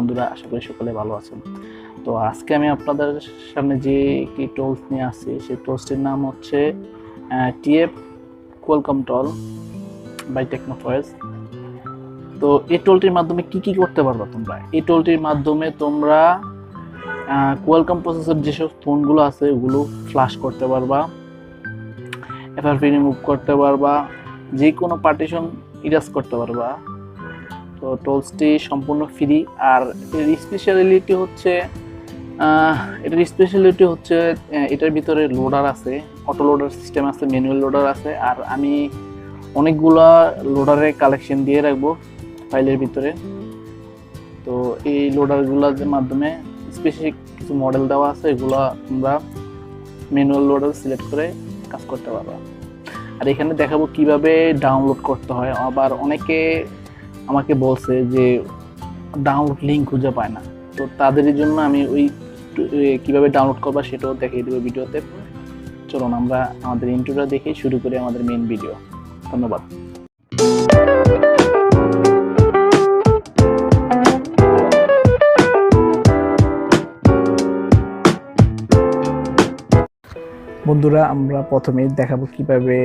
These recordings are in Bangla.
বন্ধুরা, আশা করি সকলে ভালো আছেন। তো আজকে আমি আপনাদের সামনে যে কি টুলস নিয়ে আসছি, সেই টুলসটির নাম হচ্ছে TF Qualcomm tool by techno Foyez. তো এই টুলটির মাধ্যমে কি কি করতে পারবা তোমরা? এই টুলটির মাধ্যমে তোমরা কোয়ালকম প্রসেসর যেসব ফোনগুলো আছে ওগুলো ফ্ল্যাশ করতে পারবা, FRP রিমুভ করতে পারবা, যে কোনো পার্টিশন ইরেজ করতে পারবা। তো টুলসটি সম্পূর্ণ ফ্রি। আর এর স্পেশালিটি হচ্ছে এটার ভিতরে লোডার আছে, অটো লোডার সিস্টেম আছে, ম্যানুয়াল লোডার আছে। আর আমি অনেকগুলা লোডারের কালেকশন দিয়ে রাখবো ফাইলের ভিতরে। তো এই লোডারগুলোর মাধ্যমে স্পেসিফিক কিছু মডেল দেওয়া আছে, এগুলো তোমরা ম্যানুয়াল লোডার সিলেক্ট করে কাজ করতে পারবা। আর এখানে দেখাবো কিভাবে ডাউনলোড করতে হয়। আবার অনেকে আমাকে বলছে যে ডাউনলোড লিঙ্ক খুঁজে পায় না, তো তাদের জন্য আমি ওই কিভাবে ডাউনলোড করবা সেটাও দেখিয়ে দেবো ভিডিওতে। চলুন আমরা আমাদের ইন্ট্রোটা দেখে শুরু করি আমাদের মেইন ভিডিও। ধন্যবাদ। বন্ধুরা, আমরা প্রথমেই দেখাবো কিভাবে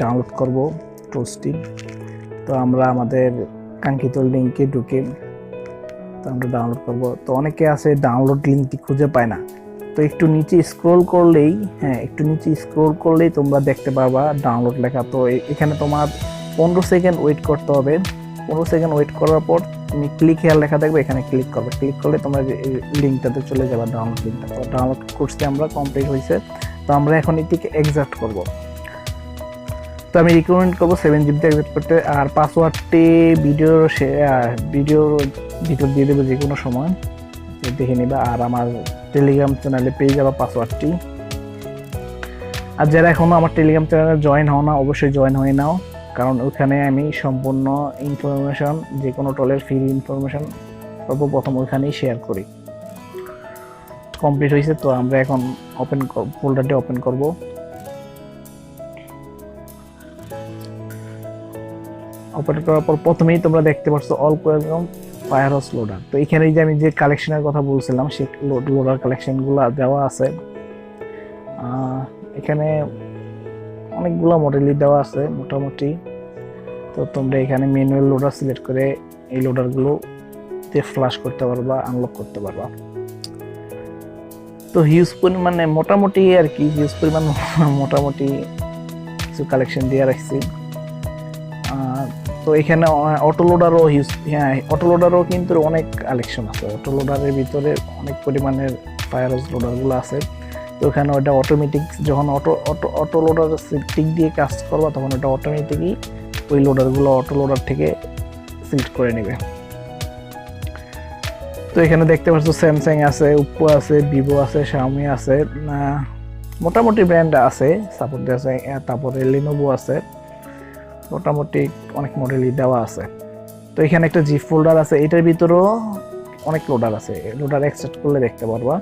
ডাউনলোড করব টুলসটি। তো আমরা আমাদের কাঙ্ক্ষিত লিঙ্কে ঢুকে তো আমরা ডাউনলোড করব। তো অনেকে আছে ডাউনলোড লিঙ্কটি খুঁজে পায় না, তো একটু নিচে স্ক্রল করলেই তোমরা দেখতে পারবা ডাউনলোড লেখা। তো এখানে তোমার 15 সেকেন্ড ওয়েট করতে হবে। 15 সেকেন্ড ওয়েট করার পর তুমি ক্লিক হেয়ার লেখা দেখবে, এখানে ক্লিক করবে। ক্লিক করলে তোমরা লিঙ্কটাতে চলে যাবে, ডাউনলোড লিঙ্কটা। তো ডাউনলোড কোর্সটি আমরা কমপ্লিট হয়েছে। তো আমরা এখন এটিকে এক্সট্রাক্ট করব। তো আমি রিকমেন্ড করবো 7 GB এক্সট্রাক্ট করতে। আর পাসওয়ার্ডটি ভিডিওর ভিতর দিয়ে দেবো যে কোনো সময়, দেখে নিবা। আর আমার টেলিগ্রাম চ্যানেলে পেয়ে যাবা পাসওয়ার্ডটি। আর যারা এখনও আমার টেলিগ্রাম চ্যানেলে জয়েন হও না, অবশ্যই জয়েন হয়ে নাও, কারণ ওখানে আমি সম্পূর্ণ ইনফরমেশন, যে কোনো টলের ফ্রি ইনফরমেশন সর্বপ্রথম ওইখানেই শেয়ার করি। কমপ্লিট হয়েছে। তো আমরা এখন ফোল্ডারটি ওপেন করব। ওপেন করার পর প্রথমেই তোমরা দেখতে পাচ্ছ অল কোয়ালকম ফায়ারহস লোডার। তো এখানে যে আমি যে কালেকশনের কথা বলছিলাম, সেই লোডার কালেকশনগুলো দেওয়া আছে। এখানে অনেকগুলো মডেলই দেওয়া আছে মোটামুটি। তো তোমরা এখানে ম্যানুয়াল লোডার সিলেক্ট করে এই লোডারগুলোতে ফ্ল্যাশ করতে পারবা, আনলক করতে পারবা। তো হিউজ পরিমাণে মোটামুটি কিছু কালেকশন দিয়ে রাখছি। তো এখানে অটো লোডারও কিন্তু অনেক কালেকশন আছে। অটো লোডারের ভিতরে অনেক পরিমাণের ফায়ারহস লোডারগুলো আছে। তো ওখানে ওটা অটোমেটিক, যখন অটো লোডার টিক দিয়ে কাজ করবা, তখন ওটা অটোমেটিকই ওই লোডারগুলো অটো লোডার থেকে সিলেক্ট করে নেবে। তো এখানে দেখতে পাচ্ছ স্যামসাং আছে, ওপ্পো আছে, ভিভো আছে, শাওমি আছে, মোটামুটি ব্র্যান্ড আছে সাপোর্ট আছে। তারপরে লিনোভো আছে, মোটামুটি অনেক মডেলই দেওয়া আছে। তো এখানে একটা জিপ ফোল্ডার আছে, এটার ভিতরেও অনেক লোডার আছে। লোডার এক্সট্রাক্ট করলে দেখতে পারবা।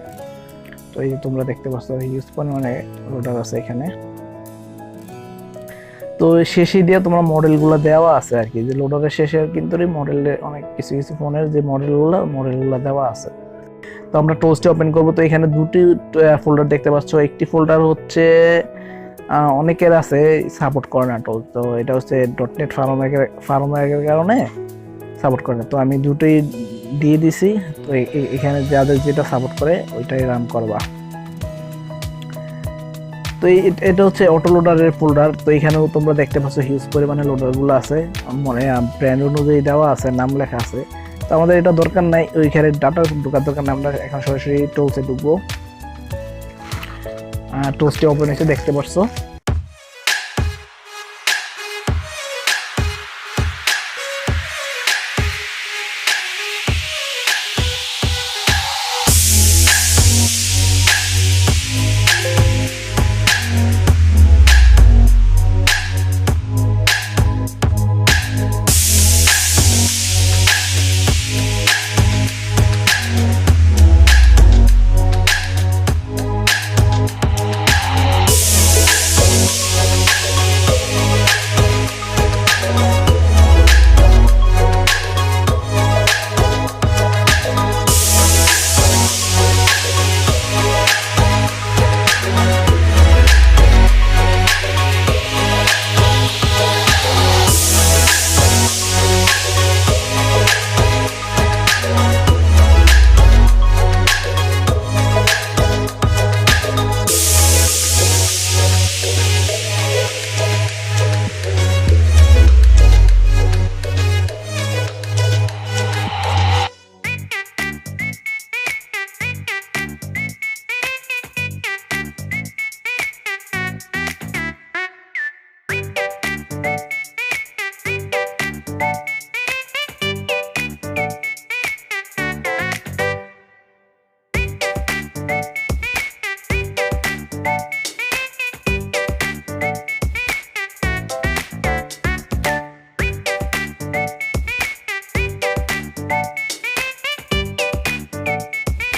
তো এই তোমরা দেখতে পাচ্ছ হিউজ পরিমাণে লোডার আছে এখানে। তো শেষে দিয়ে তোমরা মডেলগুলো দেওয়া আছে আর কি, যে লোডারের শেষে কিন্তু মডেলের অনেক কিছু ফোনের যে মডেলগুলো দেওয়া আছে। তো আমরা টুলসটি ওপেন করব। তো এখানে দুটি ফোল্ডার দেখতে পাচ্ছ। একটি ফোল্ডার হচ্ছে অনেকের আছে সাপোর্ট করে না টুল, তো এটা হচ্ছে .NET ফার্মওয়্যারের কারণে সাপোর্ট করে না। তো আমি দুটোই দিয়ে দিছি। তো এখানে যাদের যেটা সাপোর্ট করে ওইটাই রান করবা। তো এটা হচ্ছে অটো লোডারের ফোল্ডার। তো এখানেও তোমরা দেখতে পাচ্ছ হিউজ পরিমাণে লোডারগুলো আছে, মানে ব্র্যান্ড অনুযায়ী দেওয়া আছে, নাম লেখা আছে। তো আমাদের এটা দরকার নাই, ওইখানে ডাটা ঢোকার দরকার নাই। আমরা এখন সরাসরি টুলসে ঢুকবো। টুলসটি ওপেন হয়েছে দেখতে পাচ্ছ।